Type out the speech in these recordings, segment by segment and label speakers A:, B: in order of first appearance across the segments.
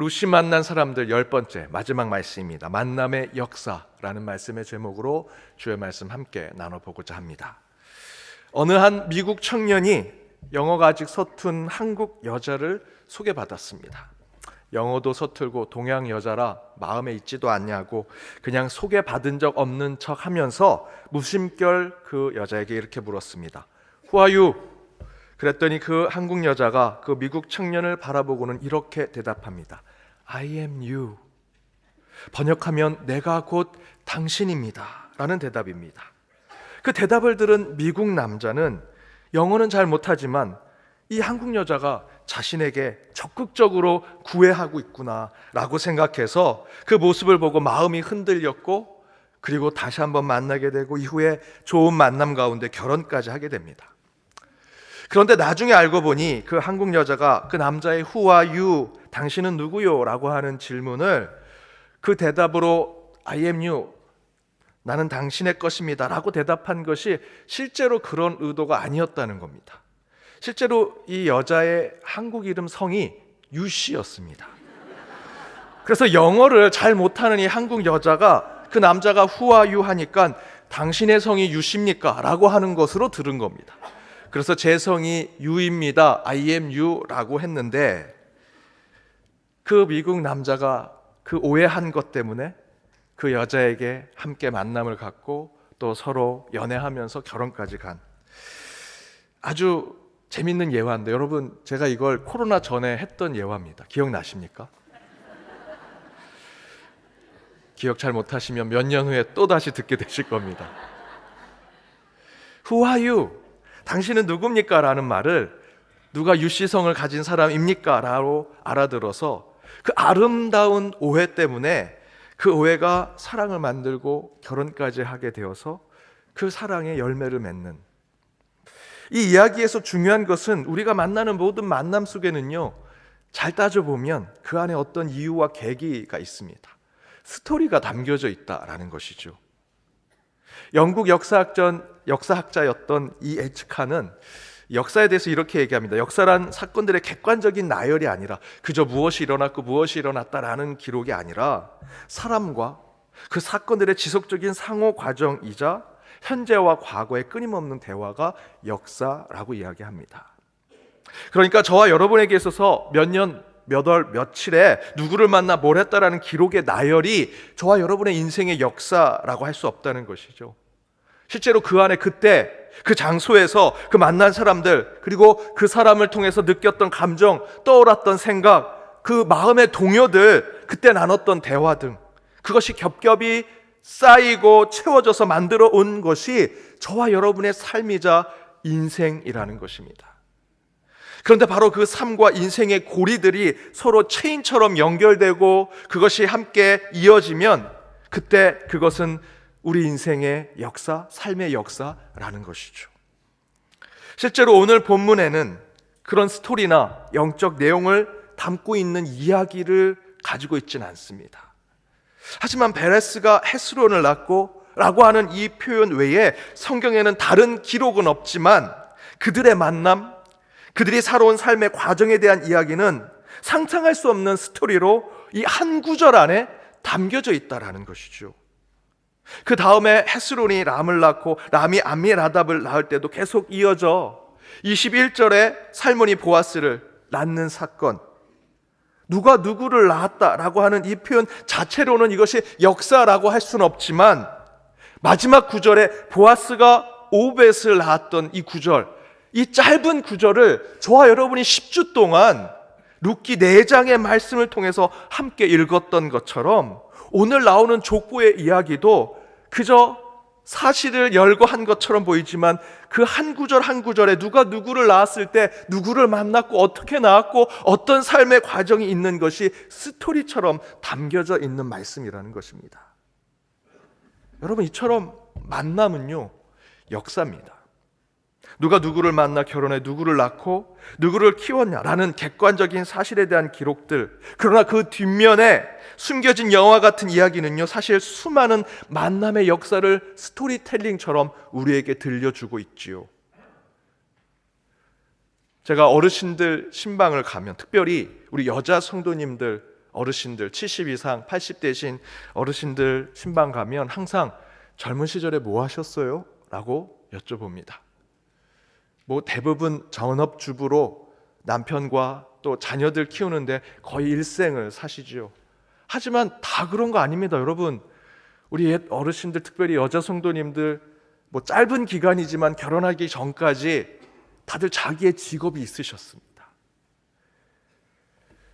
A: 루시 만난 사람들 10번째 마지막 말씀입니다. 만남의 역사라는 말씀의 제목으로 주의 말씀 함께 나눠보고자 합니다. 어느 한 미국 청년이 영어가 아직 서툰 한국 여자를 소개받았습니다. 영어도 서툴고 동양 여자라 마음에 있지도 않냐고 그냥 소개받은 적 없는 척 하면서 무심결 그 여자에게 이렇게 물었습니다. Who are you? 그랬더니 그 한국 여자가 그 미국 청년을 바라보고는 이렇게 대답합니다. I am you. 번역하면 내가 곧 당신입니다 라는 대답입니다. 그 대답을 들은 미국 남자는 영어는 잘 못하지만 이 한국 여자가 자신에게 적극적으로 구애하고 있구나 라고 생각해서 그 모습을 보고 마음이 흔들렸고, 그리고 다시 한번 만나게 되고 이후에 좋은 만남 가운데 결혼까지 하게 됩니다. 그런데 나중에 알고 보니 그 한국 여자가 그 남자의 Who are you? 당신은 누구요? 라고 하는 질문을 그 대답으로 I am you. 나는 당신의 것입니다 라고 대답한 것이 실제로 그런 의도가 아니었다는 겁니다. 실제로 이 여자의 한국 이름 성이 유씨였습니다. 그래서 영어를 잘 못하는 이 한국 여자가 그 남자가 Who are you? 하니까 당신의 성이 유씨입니까? 라고 하는 것으로 들은 겁니다. 그래서 제 성이 유입니다. I am you 라고 했는데 그 미국 남자가 그 오해한 것 때문에 그 여자에게 함께 만남을 갖고 또 서로 연애하면서 결혼까지 간 아주 재밌는 예화인데, 여러분 제가 이걸 코로나 전에 했던 예화입니다. 기억나십니까? 기억 잘 못하시면 몇 년 후에 또 다시 듣게 되실 겁니다. Who are you? 당신은 누굽니까? 라는 말을 누가 유씨성을 가진 사람입니까? 라고 알아들어서 그 아름다운 오해 때문에 그 오해가 사랑을 만들고 결혼까지 하게 되어서 그 사랑의 열매를 맺는, 이 이야기에서 중요한 것은 우리가 만나는 모든 만남 속에는요, 잘 따져보면 그 안에 어떤 이유와 계기가 있습니다. 스토리가 담겨져 있다라는 것이죠. 영국 역사학자였던 E.H. 칸은 역사에 대해서 이렇게 얘기합니다. 역사란 사건들의 객관적인 나열이 아니라 그저 무엇이 일어났고 무엇이 일어났다라는 기록이 아니라 사람과 그 사건들의 지속적인 상호 과정이자 현재와 과거의 끊임없는 대화가 역사라고 이야기합니다. 그러니까 저와 여러분에게 있어서 몇 년, 몇 월, 며칠에 누구를 만나 뭘 했다라는 기록의 나열이 저와 여러분의 인생의 역사라고 할 수 없다는 것이죠. 실제로 그 안에 그때 그 장소에서 그 만난 사람들, 그리고 그 사람을 통해서 느꼈던 감정, 떠올랐던 생각, 그 마음의 동요들, 그때 나눴던 대화 등 그것이 겹겹이 쌓이고 채워져서 만들어 온 것이 저와 여러분의 삶이자 인생이라는 것입니다. 그런데 바로 그 삶과 인생의 고리들이 서로 체인처럼 연결되고 그것이 함께 이어지면 그때 그것은 우리 인생의 역사, 삶의 역사라는 것이죠. 실제로 오늘 본문에는 그런 스토리나 영적 내용을 담고 있는 이야기를 가지고 있지는 않습니다. 하지만 베레스가 헤스론을 낳고 라고 하는 이 표현 외에 성경에는 다른 기록은 없지만 그들의 만남, 그들이 살아온 삶의 과정에 대한 이야기는 상상할 수 없는 스토리로 이 한 구절 안에 담겨져 있다라는 것이죠. 그 다음에 헤스론이 람을 낳고 람이 암미라답을 낳을 때도 계속 이어져 21절에 살몬이 보아스를 낳는 사건, 누가 누구를 낳았다라고 하는 이 표현 자체로는 이것이 역사라고 할 수는 없지만 마지막 구절에 보아스가 오벳을 낳았던 이 구절, 이 짧은 구절을 저와 여러분이 10주 동안 룻기 4장의 말씀을 통해서 함께 읽었던 것처럼 오늘 나오는 족보의 이야기도 그저 사실을 열거한 것처럼 보이지만 그 한 구절 한 구절에 누가 누구를 낳았을 때 누구를 만났고 어떻게 낳았고 어떤 삶의 과정이 있는 것이 스토리처럼 담겨져 있는 말씀이라는 것입니다. 여러분, 이처럼 만남은요, 역사입니다. 누가 누구를 만나 결혼해 누구를 낳고 누구를 키웠냐라는 객관적인 사실에 대한 기록들, 그러나 그 뒷면에 숨겨진 영화 같은 이야기는요, 사실 수많은 만남의 역사를 스토리텔링처럼 우리에게 들려주고 있지요. 제가 어르신들 신방을 가면, 특별히 우리 여자 성도님들 어르신들 70 이상 80대신 어르신들 신방 가면 항상 젊은 시절에 뭐 하셨어요? 라고 여쭤봅니다. 뭐 대부분 전업주부로 남편과 또 자녀들 키우는데 거의 일생을 사시죠. 하지만 다 그런 거 아닙니다, 여러분. 우리 옛 어르신들, 특별히 여자 성도님들, 뭐 짧은 기간이지만 결혼하기 전까지 다들 자기의 직업이 있으셨습니다.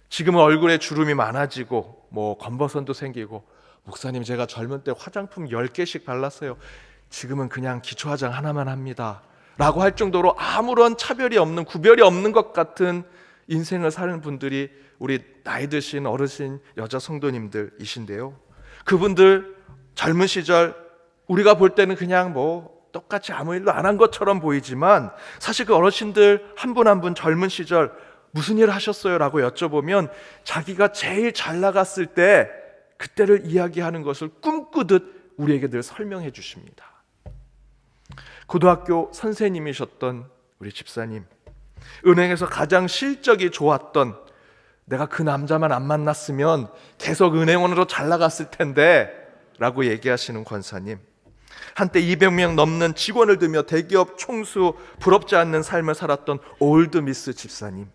A: 지금은 얼굴에 주름이 많아지고 뭐 검버선도 생기고, 목사님 제가 젊은 때 화장품 10개씩 발랐어요. 지금은 그냥 기초 화장 하나만 합니다 라고 할 정도로 아무런 차별이 없는, 구별이 없는 것 같은 인생을 사는 분들이 우리 나이 드신 어르신 여자 성도님들이신데요, 그분들 젊은 시절 우리가 볼 때는 그냥 뭐 똑같이 아무 일도 안 한 것처럼 보이지만, 사실 그 어르신들 한 분 한 분 젊은 시절 무슨 일 하셨어요? 라고 여쭤보면 자기가 제일 잘 나갔을 때 그때를 이야기하는 것을 꿈꾸듯 우리에게 늘 설명해 주십니다. 고등학교 선생님이셨던 우리 집사님, 은행에서 가장 실적이 좋았던, 내가 그 남자만 안 만났으면 계속 은행원으로 잘 나갔을 텐데 라고 얘기하시는 권사님, 한때 200명 넘는 직원을 두며 대기업 총수, 부럽지 않는 삶을 살았던 올드미스 집사님,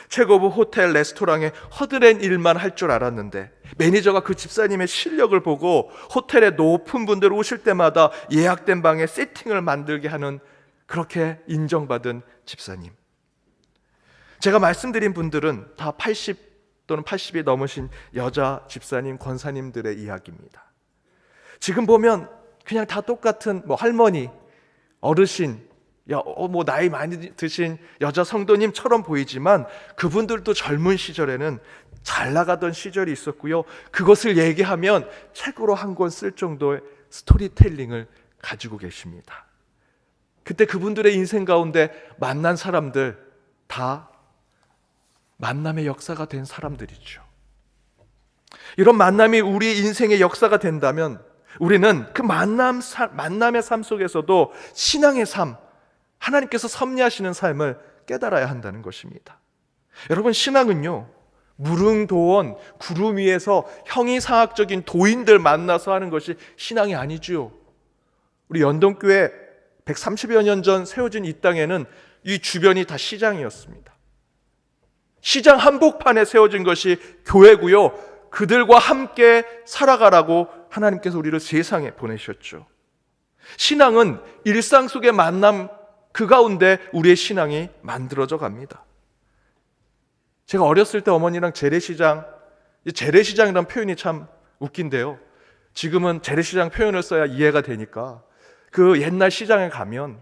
A: 최고부 호텔 레스토랑에 허드렛 일만 할 줄 알았는데 매니저가 그 집사님의 실력을 보고 호텔에 높은 분들 오실 때마다 예약된 방에 세팅을 만들게 하는, 그렇게 인정받은 집사님. 제가 말씀드린 분들은 다 80 또는 80이 넘으신 여자 집사님, 권사님들의 이야기입니다. 지금 보면 그냥 다 똑같은 뭐 할머니, 어르신, 뭐 나이 많이 드신 여자 성도님처럼 보이지만, 그분들도 젊은 시절에는 잘 나가던 시절이 있었고요, 그것을 얘기하면 책으로 한 권 쓸 정도의 스토리텔링을 가지고 계십니다. 그때 그분들의 인생 가운데 만난 사람들 다 만남의 역사가 된 사람들이죠. 이런 만남이 우리 인생의 역사가 된다면 우리는 그 만남의 삶 속에서도 신앙의 삶, 하나님께서 섭리하시는 삶을 깨달아야 한다는 것입니다. 여러분, 신앙은요, 무릉도원 구름 위에서 형이상학적인 도인들 만나서 하는 것이 신앙이 아니지요. 우리 연동교회 130여 년 전 세워진 이 땅에는 이 주변이 다 시장이었습니다. 시장 한복판에 세워진 것이 교회고요, 그들과 함께 살아가라고 하나님께서 우리를 세상에 보내셨죠. 신앙은 일상 속의 만남, 그 가운데 우리의 신앙이 만들어져 갑니다. 제가 어렸을 때 어머니랑 재래시장이라는 표현이 참 웃긴데요, 지금은 재래시장 표현을 써야 이해가 되니까 그 옛날 시장에 가면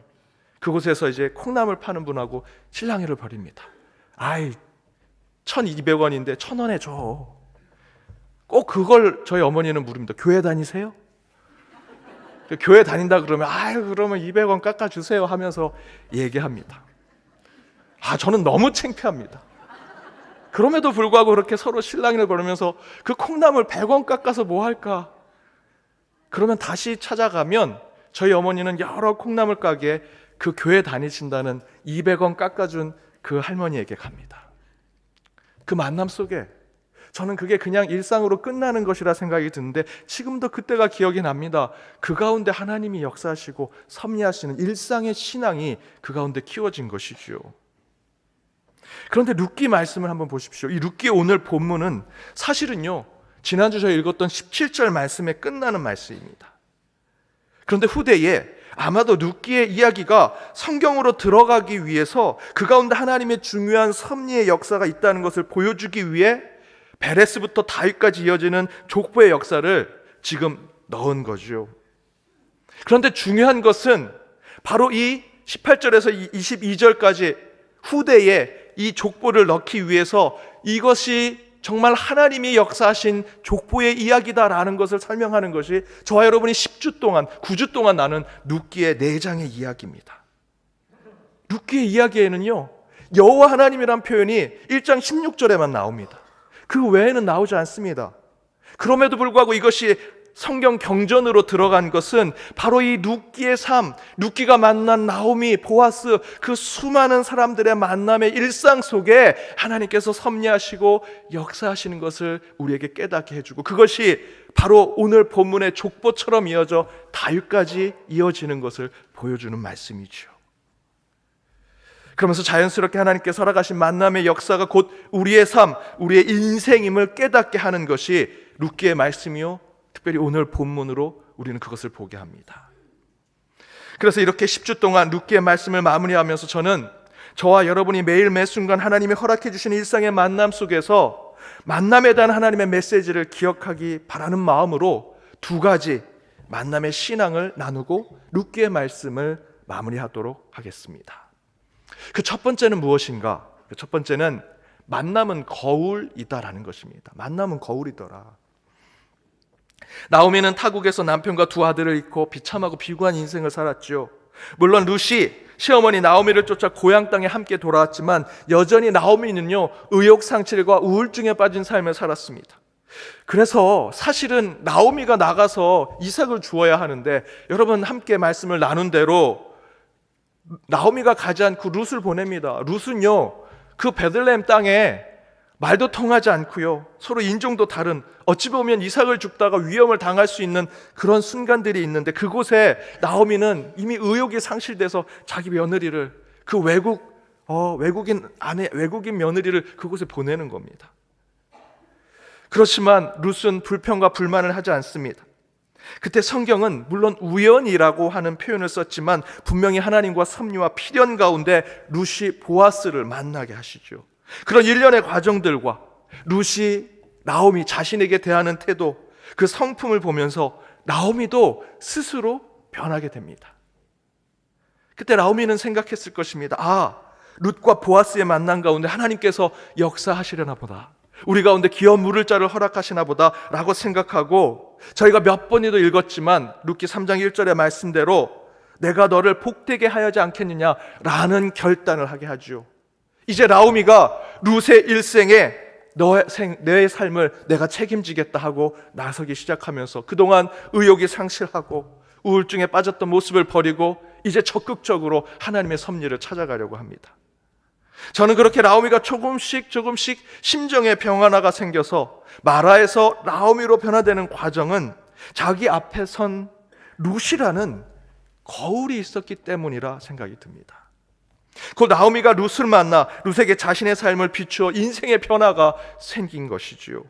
A: 그곳에서 이제 콩나물 파는 분하고 실랑이를 벌입니다. 아이, 1,200원인데 1,000원에 줘. 꼭 그걸 저희 어머니는 물습니다. 교회 다니세요? 교회 다닌다 그러면 아유, 그러면 200원 깎아주세요 하면서 얘기합니다. 저는 너무 창피합니다. 그럼에도 불구하고 그렇게 서로 실랑이를 걸으면서 그 콩나물 100원 깎아서 뭐 할까? 그러면 다시 찾아가면 저희 어머니는 여러 콩나물 가게에 그 교회 다니신다는 200원 깎아준 그 할머니에게 갑니다. 그 만남 속에 저는 그게 그냥 일상으로 끝나는 것이라 생각이 드는데, 지금도 그때가 기억이 납니다. 그 가운데 하나님이 역사하시고 섭리하시는 일상의 신앙이 그 가운데 키워진 것이지요. 그런데 룻기 말씀을 한번 보십시오. 이 룻기 오늘 본문은 사실은요, 지난주 저희 읽었던 17절 말씀에 끝나는 말씀입니다. 그런데 후대에 아마도 룻기의 이야기가 성경으로 들어가기 위해서 그 가운데 하나님의 중요한 섭리의 역사가 있다는 것을 보여주기 위해 베레스부터 다윗까지 이어지는 족보의 역사를 지금 넣은 거죠. 그런데 중요한 것은 바로 이 18절에서 22절까지 후대에 이 족보를 넣기 위해서 이것이 정말 하나님이 역사하신 족보의 이야기다라는 것을 설명하는 것이 저와 여러분이 10주 동안, 9주 동안 나눈 룻기의 4장의 이야기입니다. 룻기의 이야기에는요, 여호와 하나님이란 표현이 1장 16절에만 나옵니다. 그 외에는 나오지 않습니다. 그럼에도 불구하고 이것이 성경 경전으로 들어간 것은 바로 이 룻기의 삶, 룻기가 만난 나오미, 보아스, 그 수많은 사람들의 만남의 일상 속에 하나님께서 섭리하시고 역사하시는 것을 우리에게 깨닫게 해주고, 그것이 바로 오늘 본문의 족보처럼 이어져 다윗까지 이어지는 것을 보여주는 말씀이죠. 그러면서 자연스럽게 하나님께서 허락하신 만남의 역사가 곧 우리의 삶, 우리의 인생임을 깨닫게 하는 것이 룻기의 말씀이요, 특별히 오늘 본문으로 우리는 그것을 보게 합니다. 그래서 이렇게 10주 동안 룻기의 말씀을 마무리하면서 저는 저와 여러분이 매일 매 순간 하나님이 허락해 주시는 일상의 만남 속에서 만남에 대한 하나님의 메시지를 기억하기 바라는 마음으로 두 가지 만남의 신앙을 나누고 룻기의 말씀을 마무리하도록 하겠습니다. 그 첫 번째는 무엇인가? 그 첫 번째는 만남은 거울이다라는 것입니다. 만남은 거울이더라. 나오미는 타국에서 남편과 두 아들을 잃고 비참하고 비구한 인생을 살았죠. 물론 룻이 시어머니 나오미를 쫓아 고향 땅에 함께 돌아왔지만 여전히 나오미는요, 의욕상실과 우울증에 빠진 삶을 살았습니다. 그래서 사실은 나오미가 나가서 이삭을 주어야 하는데, 여러분 함께 말씀을 나눈 대로 나오미가 가지 않고 룻을 보냅니다. 룻은요, 그 베들레헴 땅에 말도 통하지 않고요, 서로 인종도 다른, 어찌 보면 이삭을 죽다가 위험을 당할 수 있는 그런 순간들이 있는데, 그곳에 나오미는 이미 의욕이 상실돼서 자기 며느리를, 그 외국인 며느리를 그곳에 보내는 겁니다. 그렇지만 룻은 불평과 불만을 하지 않습니다. 그때 성경은 물론 우연이라고 하는 표현을 썼지만 분명히 하나님과 섭리와 필연 가운데 룻이 보아스를 만나게 하시죠. 그런 일련의 과정들과 룻이 나오미 자신에게 대하는 태도, 그 성품을 보면서 나오미도 스스로 변하게 됩니다. 그때 나오미는 생각했을 것입니다. 아, 룻과 보아스의 만남 가운데 하나님께서 역사하시려나 보다, 우리 가운데 기업 물을 자를 허락하시나 보다 라고 생각하고, 저희가 몇 번이도 읽었지만 룻기 3장 1절의 말씀대로 내가 너를 복되게 하여지 않겠느냐 라는 결단을 하게 하죠. 이제 나오미가 룻의 일생에 내 삶을 내가 책임지겠다 하고 나서기 시작하면서 그동안 의욕이 상실하고 우울증에 빠졌던 모습을 버리고 이제 적극적으로 하나님의 섭리를 찾아가려고 합니다. 저는 그렇게 나오미가 조금씩 심정의 변화가 생겨서 마라에서 나오미로 변화되는 과정은 자기 앞에 선 룻이라는 거울이 있었기 때문이라 생각이 듭니다. 그 나오미가 룻을 만나 룻에게 자신의 삶을 비추어 인생의 변화가 생긴 것이지요.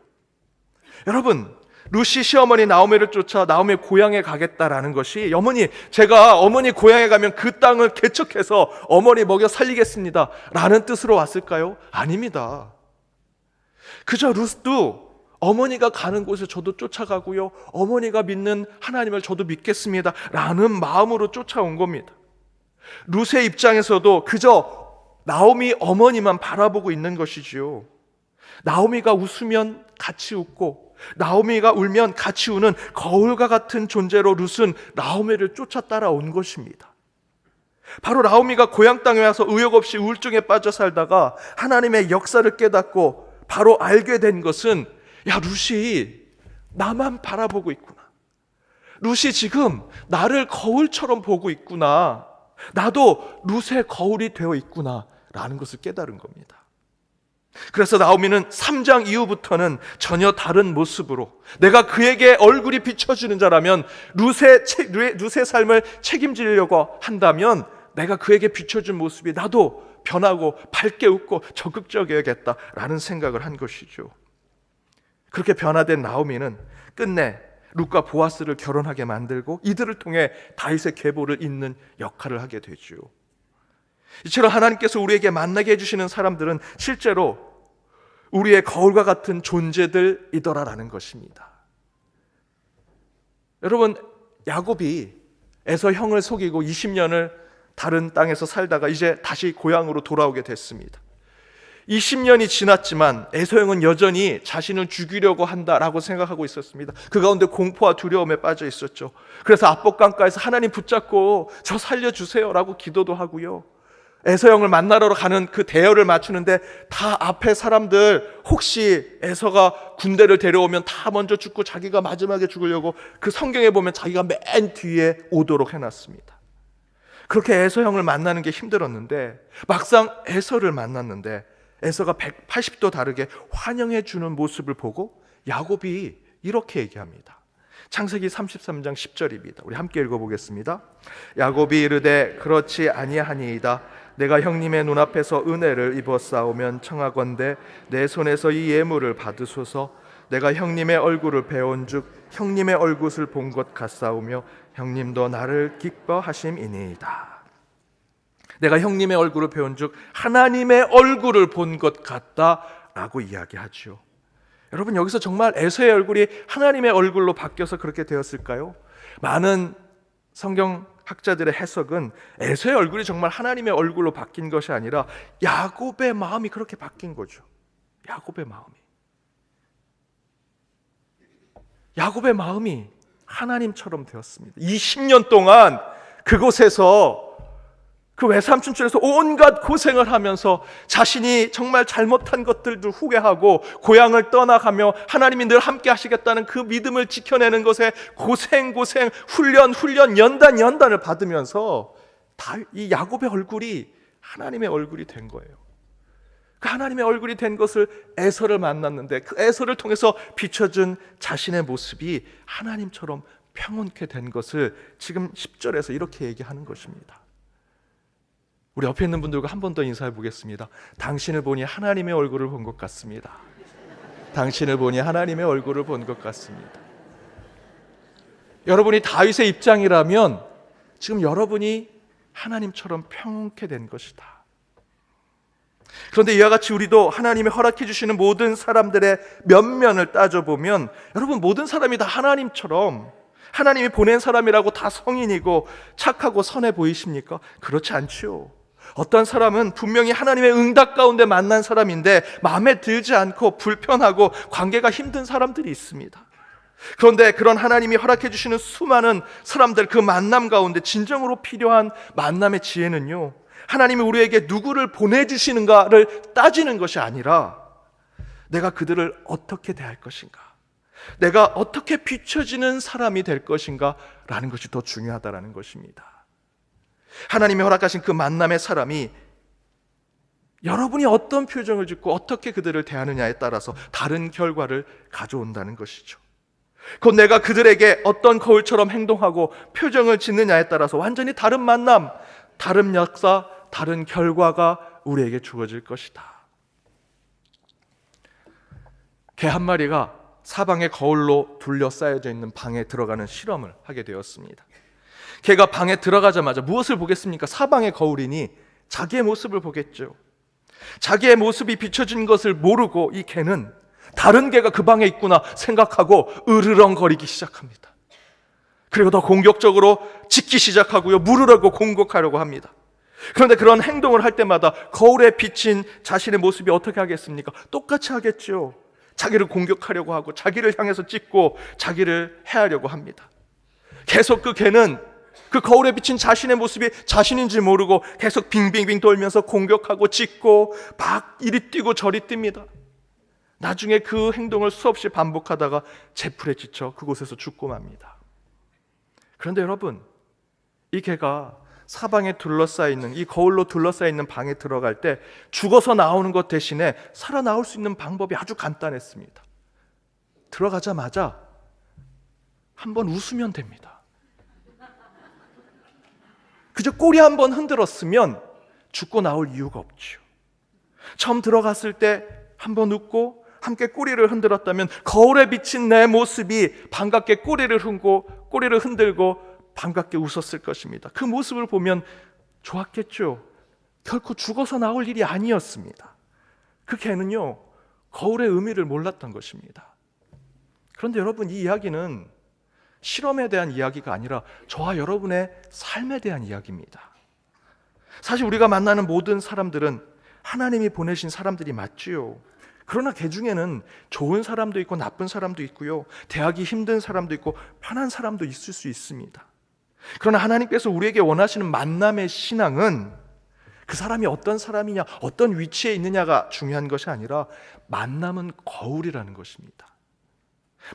A: 여러분, 룻이 시어머니 나오미를 쫓아 나오미 고향에 가겠다라는 것이, 제가 어머니 고향에 가면 그 땅을 개척해서 어머니 먹여 살리겠습니다 라는 뜻으로 왔을까요? 아닙니다. 그저 룻도 어머니가 가는 곳에 저도 쫓아가고요, 어머니가 믿는 하나님을 저도 믿겠습니다 라는 마음으로 쫓아온 겁니다. 룻의 입장에서도 그저 나오미 어머니만 바라보고 있는 것이지요. 나오미가 웃으면 같이 웃고 나오미가 울면 같이 우는 거울과 같은 존재로 룻은 나오미를 쫓아 따라온 것입니다. 바로 나오미가 고향 땅에 와서 의욕 없이 우울증에 빠져 살다가 하나님의 역사를 깨닫고 바로 알게 된 것은, 야, 룻이 나만 바라보고 있구나, 룻이 지금 나를 거울처럼 보고 있구나, 나도 룻의 거울이 되어 있구나 라는 것을 깨달은 겁니다. 그래서 나오미는 3장 이후부터는 전혀 다른 모습으로, 내가 그에게 얼굴이 비춰지는 자라면, 룻의 삶을 책임지려고 한다면 내가 그에게 비춰준 모습이 나도 변하고 밝게 웃고 적극적이어야겠다라는 생각을 한 것이죠. 그렇게 변화된 나오미는 끝내 룻과 보아스를 결혼하게 만들고 이들을 통해 다윗의 계보를 잇는 역할을 하게 되죠. 이처럼 하나님께서 우리에게 만나게 해주시는 사람들은 실제로 우리의 거울과 같은 존재들이더라라는 것입니다. 여러분, 야곱이 에서 형을 속이고 20년을 다른 땅에서 살다가 이제 다시 고향으로 돌아오게 됐습니다. 20년이 지났지만 에서 형은 여전히 자신을 죽이려고 한다라고 생각하고 있었습니다. 그 가운데 공포와 두려움에 빠져 있었죠. 그래서 압복강가에서 하나님 붙잡고 저 살려주세요라고 기도도 하고요, 에서 형을 만나러 가는 그 대열을 맞추는데 다 앞에 사람들 혹시 에서가 군대를 데려오면 다 먼저 죽고 자기가 마지막에 죽으려고 그 성경에 보면 자기가 맨 뒤에 오도록 해놨습니다. 그렇게 에서 형을 만나는 게 힘들었는데 막상 에서를 만났는데 에서가 180도 다르게 환영해 주는 모습을 보고 야곱이 이렇게 얘기합니다. 창세기 33장 10절입니다. 우리 함께 읽어보겠습니다. 야곱이 이르되 그렇지 아니하니이다. 내가 형님의 눈앞에서 은혜를 입었사오면 청하건대 내 손에서 이 예물을 받으소서. 내가 형님의 얼굴을 배온즉 형님의 얼굴을 본 것 같사오며 형님도 나를 기뻐하심이니이다. 내가 형님의 얼굴을 배온즉 하나님의 얼굴을 본 것 같다라고 이야기하죠. 여러분, 여기서 정말 에서의 얼굴이 하나님의 얼굴로 바뀌어서 그렇게 되었을까요? 많은 성경 학자들의 해석은 에서의 얼굴이 정말 하나님의 얼굴로 바뀐 것이 아니라 야곱의 마음이 그렇게 바뀐 거죠. 야곱의 마음이 하나님처럼 되었습니다. 20년 동안 그곳에서 그 외삼촌집에서 온갖 고생을 하면서 자신이 정말 잘못한 것들도 후회하고 고향을 떠나가며 하나님이 늘 함께 하시겠다는 그 믿음을 지켜내는 것에 고생 훈련 연단을 받으면서 다 이 야곱의 얼굴이 하나님의 얼굴이 된 거예요. 그 하나님의 얼굴이 된 것을 에서를 만났는데 그 에서를 통해서 비춰준 자신의 모습이 하나님처럼 평온케 된 것을 지금 10절에서 이렇게 얘기하는 것입니다. 우리 옆에 있는 분들과 한 번 더 인사해 보겠습니다. 당신을 보니 하나님의 얼굴을 본 것 같습니다. 당신을 보니 하나님의 얼굴을 본 것 같습니다. 여러분이 다윗의 입장이라면 지금 여러분이 하나님처럼 평온케 된 것이다. 그런데 이와 같이 우리도 하나님이 허락해 주시는 모든 사람들의 면면을 따져보면 여러분, 모든 사람이 다 하나님처럼 하나님이 보낸 사람이라고 다 성인이고 착하고 선해 보이십니까? 그렇지 않지요. 어떤 사람은 분명히 하나님의 응답 가운데 만난 사람인데 마음에 들지 않고 불편하고 관계가 힘든 사람들이 있습니다. 그런데 그런 하나님이 허락해 주시는 수많은 사람들, 그 만남 가운데 진정으로 필요한 만남의 지혜는요, 하나님이 우리에게 누구를 보내주시는가를 따지는 것이 아니라 내가 그들을 어떻게 대할 것인가, 내가 어떻게 비춰지는 사람이 될 것인가 라는 것이 더 중요하다는 것입니다. 하나님이 허락하신 그 만남의 사람이 여러분이 어떤 표정을 짓고 어떻게 그들을 대하느냐에 따라서 다른 결과를 가져온다는 것이죠. 곧 내가 그들에게 어떤 거울처럼 행동하고 표정을 짓느냐에 따라서 완전히 다른 만남, 다른 역사, 다른 결과가 우리에게 주어질 것이다. 개 한 마리가 사방에 거울로 둘러싸여져 있는 방에 들어가는 실험을 하게 되었습니다. 개가 방에 들어가자마자 무엇을 보겠습니까? 사방에 거울이니 자기의 모습을 보겠죠. 자기의 모습이 비춰진 것을 모르고 이 개는 다른 개가 그 방에 있구나 생각하고 으르렁거리기 시작합니다. 그리고 더 공격적으로 짖기 시작하고요, 물으려고 공격하려고 합니다. 그런데 그런 행동을 할 때마다 거울에 비친 자신의 모습이 어떻게 하겠습니까? 똑같이 하겠죠. 자기를 공격하려고 하고 자기를 향해서 짖고 자기를 해하려고 합니다. 계속 그 개는 그 거울에 비친 자신의 모습이 자신인지 모르고 계속 빙빙빙 돌면서 공격하고 짖고 막 이리 뛰고 저리 뜁니다. 나중에 그 행동을 수없이 반복하다가 재풀에 지쳐 그곳에서 죽고 맙니다. 그런데 여러분, 이 개가 사방에 둘러싸여 있는 이 거울로 둘러싸여 있는 방에 들어갈 때 죽어서 나오는 것 대신에 살아나올 수 있는 방법이 아주 간단했습니다. 들어가자마자 한번 웃으면 됩니다. 그저 꼬리 한번 흔들었으면 죽고 나올 이유가 없죠. 처음 들어갔을 때 한번 웃고 함께 꼬리를 흔들었다면 거울에 비친 내 모습이 반갑게 꼬리를 흔들고 반갑게 웃었을 것입니다. 그 모습을 보면 좋았겠죠. 결코 죽어서 나올 일이 아니었습니다. 그 개는요, 거울의 의미를 몰랐던 것입니다. 그런데 여러분, 이 이야기는 실험에 대한 이야기가 아니라 저와 여러분의 삶에 대한 이야기입니다. 사실 우리가 만나는 모든 사람들은 하나님이 보내신 사람들이 맞지요. 그러나 그 중에는 좋은 사람도 있고 나쁜 사람도 있고요, 대하기 힘든 사람도 있고 편한 사람도 있을 수 있습니다. 그러나 하나님께서 우리에게 원하시는 만남의 신앙은 그 사람이 어떤 사람이냐, 어떤 위치에 있느냐가 중요한 것이 아니라 만남은 거울이라는 것입니다.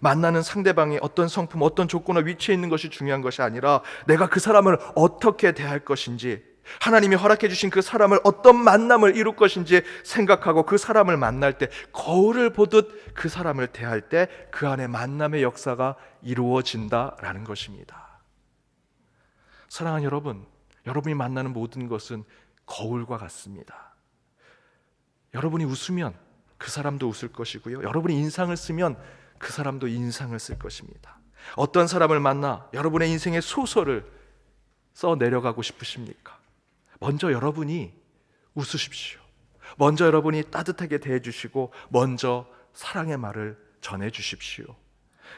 A: 만나는 상대방이 어떤 성품, 어떤 조건과 위치에 있는 것이 중요한 것이 아니라 내가 그 사람을 어떻게 대할 것인지, 하나님이 허락해 주신 그 사람을 어떤 만남을 이룰 것인지 생각하고 그 사람을 만날 때 거울을 보듯 그 사람을 대할 때 그 안에 만남의 역사가 이루어진다라는 것입니다. 사랑하는 여러분, 여러분이 만나는 모든 것은 거울과 같습니다. 여러분이 웃으면 그 사람도 웃을 것이고요, 여러분이 인상을 쓰면 그 사람도 인상을 쓸 것입니다. 어떤 사람을 만나 여러분의 인생의 소설을 써 내려가고 싶으십니까? 먼저 여러분이 웃으십시오. 먼저 여러분이 따뜻하게 대해주시고 먼저 사랑의 말을 전해주십시오.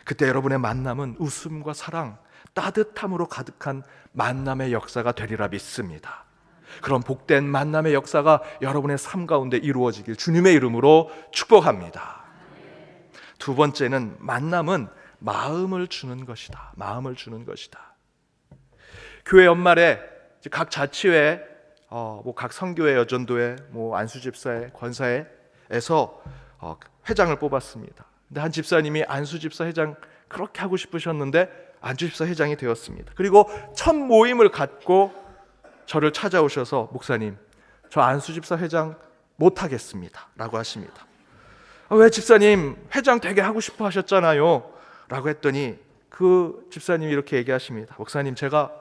A: 그때 여러분의 만남은 웃음과 사랑, 따뜻함으로 가득한 만남의 역사가 되리라 믿습니다. 그런 복된 만남의 역사가 여러분의 삶 가운데 이루어지길 주님의 이름으로 축복합니다. 두 번째는 만남은 마음을 주는 것이다. 마음을 주는 것이다. 교회 연말에 각 자치회, 각 선교회, 여전도회, 안수집사회, 권사회에서 회장을 뽑았습니다. 근데 한 집사님이 안수집사 회장 그렇게 하고 싶으셨는데 안수집사 회장이 되었습니다. 그리고 첫 모임을 갖고 저를 찾아오셔서 목사님, 저 안수집사 회장 못하겠습니다 라고 하십니다. 왜 집사님 회장 되게 하고 싶어 하셨잖아요 라고 했더니 그 집사님이 이렇게 얘기하십니다. 목사님, 제가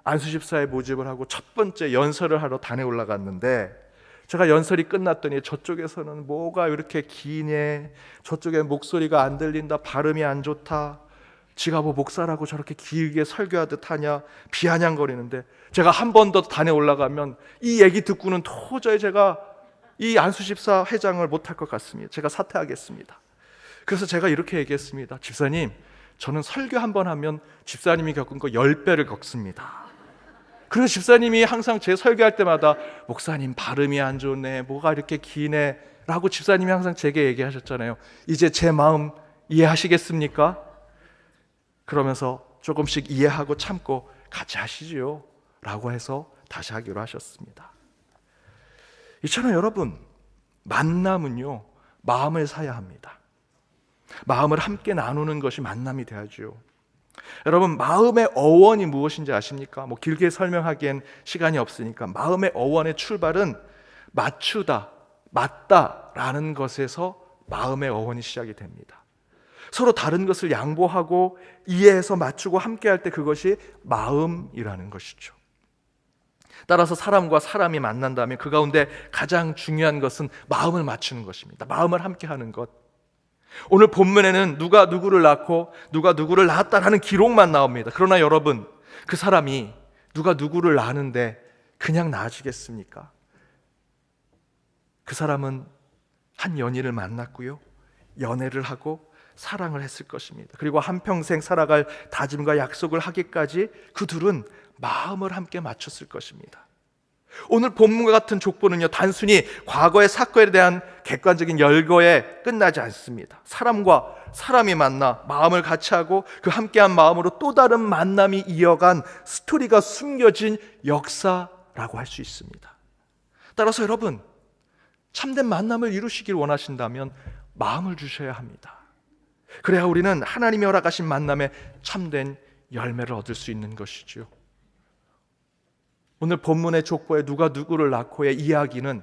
A: 안수집사에 모집을 하고 첫 번째 연설을 하러 단에 올라갔는데 제가 연설이 끝났더니 저쪽에서는 뭐가 이렇게 기네, 저쪽에 목소리가 안 들린다, 발음이 안 좋다, 지가 뭐 목사라고 저렇게 길게 설교하듯 하냐 비아냥거리는데 제가 한 번 더 단에 올라가면 이 얘기 듣고는 도저히 제가 이 안수집사 회장을 못할 것 같습니다. 제가 사퇴하겠습니다. 그래서 제가 이렇게 얘기했습니다. 집사님, 저는 설교 한 번 하면 집사님이 겪은 거 10배를 겪습니다. 그래서 집사님이 항상 제 설교할 때마다 목사님 발음이 안 좋네, 뭐가 이렇게 기네 라고 집사님이 항상 제게 얘기하셨잖아요. 이제 제 마음 이해하시겠습니까? 그러면서 조금씩 이해하고 참고 같이 하시지요 라고 해서 다시 하기로 하셨습니다. 이처럼 여러분, 만남은요 마음을 사야 합니다. 마음을 함께 나누는 것이 만남이 돼야죠. 여러분, 마음의 어원이 무엇인지 아십니까? 길게 설명하기엔 시간이 없으니까 마음의 어원의 출발은 맞추다, 맞다라는 것에서 마음의 어원이 시작이 됩니다. 서로 다른 것을 양보하고 이해해서 맞추고 함께할 때 그것이 마음이라는 것이죠. 따라서 사람과 사람이 만난다면 그 가운데 가장 중요한 것은 마음을 맞추는 것입니다. 마음을 함께하는 것. 오늘 본문에는 누가 누구를 낳고 누가 누구를 낳았다라는 기록만 나옵니다. 그러나 여러분, 그 사람이 누가 누구를 낳는데 그냥 낳아지겠습니까? 그 사람은 한 연인을 만났고요, 연애를 하고 사랑을 했을 것입니다. 그리고 한평생 살아갈 다짐과 약속을 하기까지 그 둘은 마음을 함께 맞췄을 것입니다. 오늘 본문과 같은 족보는요, 단순히 과거의 사건에 대한 객관적인 열거에 끝나지 않습니다. 사람과 사람이 만나 마음을 같이 하고 그 함께한 마음으로 또 다른 만남이 이어간 스토리가 숨겨진 역사라고 할 수 있습니다. 따라서 여러분, 참된 만남을 이루시길 원하신다면 마음을 주셔야 합니다. 그래야 우리는 하나님이 허락하신 만남에 참된 열매를 얻을 수 있는 것이죠. 오늘 본문의 족보에 누가 누구를 낳고의 이야기는,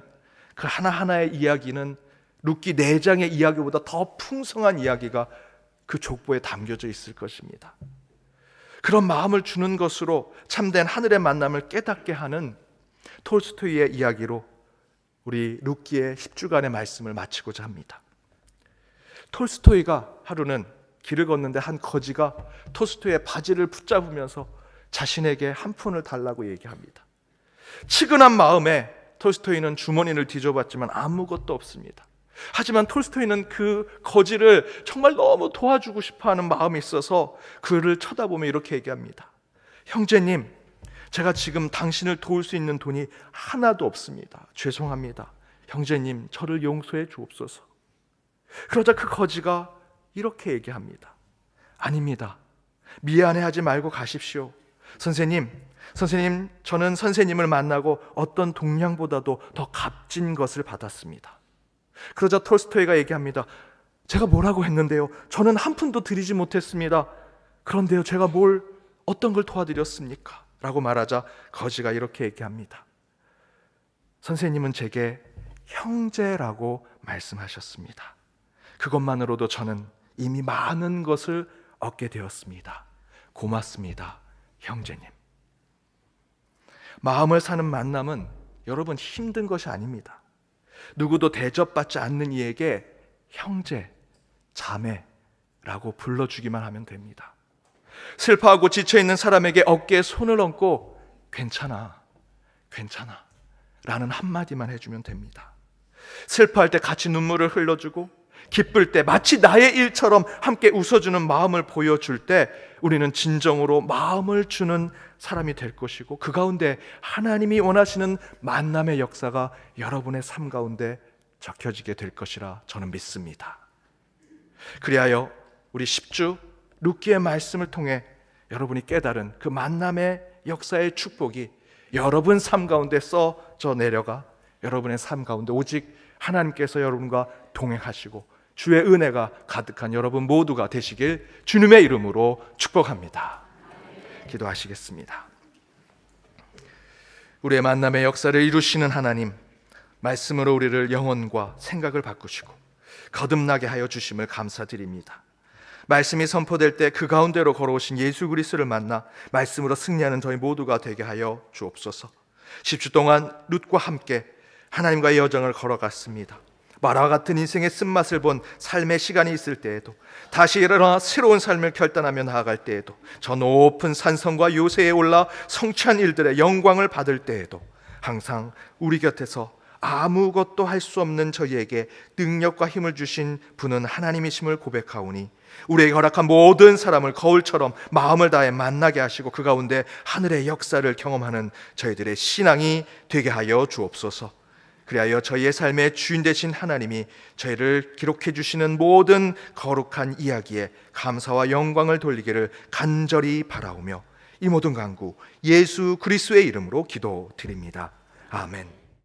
A: 그 하나하나의 이야기는 룻기 4장의 이야기보다 더 풍성한 이야기가 그 족보에 담겨져 있을 것입니다. 그런 마음을 주는 것으로 참된 하늘의 만남을 깨닫게 하는 톨스토이의 이야기로 우리 룻기의 10주간의 말씀을 마치고자 합니다. 톨스토이가 하루는 길을 걷는데 한 거지가 톨스토이의 바지를 붙잡으면서 자신에게 한 푼을 달라고 얘기합니다. 치근한 마음에 톨스토이는 주머니를 뒤져봤지만 아무것도 없습니다. 하지만 톨스토이는 그 거지를 정말 너무 도와주고 싶어하는 마음이 있어서 그를 쳐다보며 이렇게 얘기합니다. 형제님, 제가 지금 당신을 도울 수 있는 돈이 하나도 없습니다. 죄송합니다. 형제님, 저를 용서해 주옵소서. 그러자 그 거지가 이렇게 얘기합니다. 아닙니다. 미안해하지 말고 가십시오. 선생님, 선생님, 저는 선생님을 만나고 어떤 동량보다도 더 값진 것을 받았습니다. 그러자 톨스토이가 얘기합니다. 제가 뭐라고 했는데요? 저는 한 푼도 드리지 못했습니다. 그런데요, 제가 어떤 걸 도와드렸습니까? 라고 말하자 거지가 이렇게 얘기합니다. 선생님은 제게 형제라고 말씀하셨습니다. 그것만으로도 저는 이미 많은 것을 얻게 되었습니다. 고맙습니다, 형제님. 마음을 사는 만남은 여러분 힘든 것이 아닙니다. 누구도 대접받지 않는 이에게 형제, 자매라고 불러주기만 하면 됩니다. 슬퍼하고 지쳐있는 사람에게 어깨에 손을 얹고 괜찮아, 괜찮아 라는 한마디만 해주면 됩니다. 슬퍼할 때 같이 눈물을 흘려주고 기쁠 때 마치 나의 일처럼 함께 웃어주는 마음을 보여줄 때 우리는 진정으로 마음을 주는 사람이 될 것이고, 그 가운데 하나님이 원하시는 만남의 역사가 여러분의 삶 가운데 적혀지게 될 것이라 저는 믿습니다. 그리하여 우리 10주 룻기의 말씀을 통해 여러분이 깨달은 그 만남의 역사의 축복이 여러분 삶 가운데 써져 내려가 여러분의 삶 가운데 오직 하나님께서 여러분과 동행하시고 주의 은혜가 가득한 여러분 모두가 되시길 주님의 이름으로 축복합니다. 기도하시겠습니다. 우리의 만남의 역사를 이루시는 하나님, 말씀으로 우리를 영혼과 생각을 바꾸시고 거듭나게 하여 주심을 감사드립니다. 말씀이 선포될 때 그 가운데로 걸어오신 예수 그리스도를 만나 말씀으로 승리하는 저희 모두가 되게 하여 주옵소서. 10주 동안 룻과 함께 하나님과의 여정을 걸어갔습니다. 마라와 같은 인생의 쓴맛을 본 삶의 시간이 있을 때에도, 다시 일어나 새로운 삶을 결단하며 나아갈 때에도, 저 높은 산성과 요새에 올라 성취한 일들의 영광을 받을 때에도 항상 우리 곁에서 아무것도 할 수 없는 저희에게 능력과 힘을 주신 분은 하나님이심을 고백하오니 우리에게 허락한 모든 사람을 거울처럼 마음을 다해 만나게 하시고 그 가운데 하늘의 역사를 경험하는 저희들의 신앙이 되게 하여 주옵소서. 그리하여 저희의 삶의 주인 되신 하나님이 저희를 기록해 주시는 모든 거룩한 이야기에 감사와 영광을 돌리기를 간절히 바라오며 이 모든 간구 예수 그리스도의 이름으로 기도드립니다. 아멘.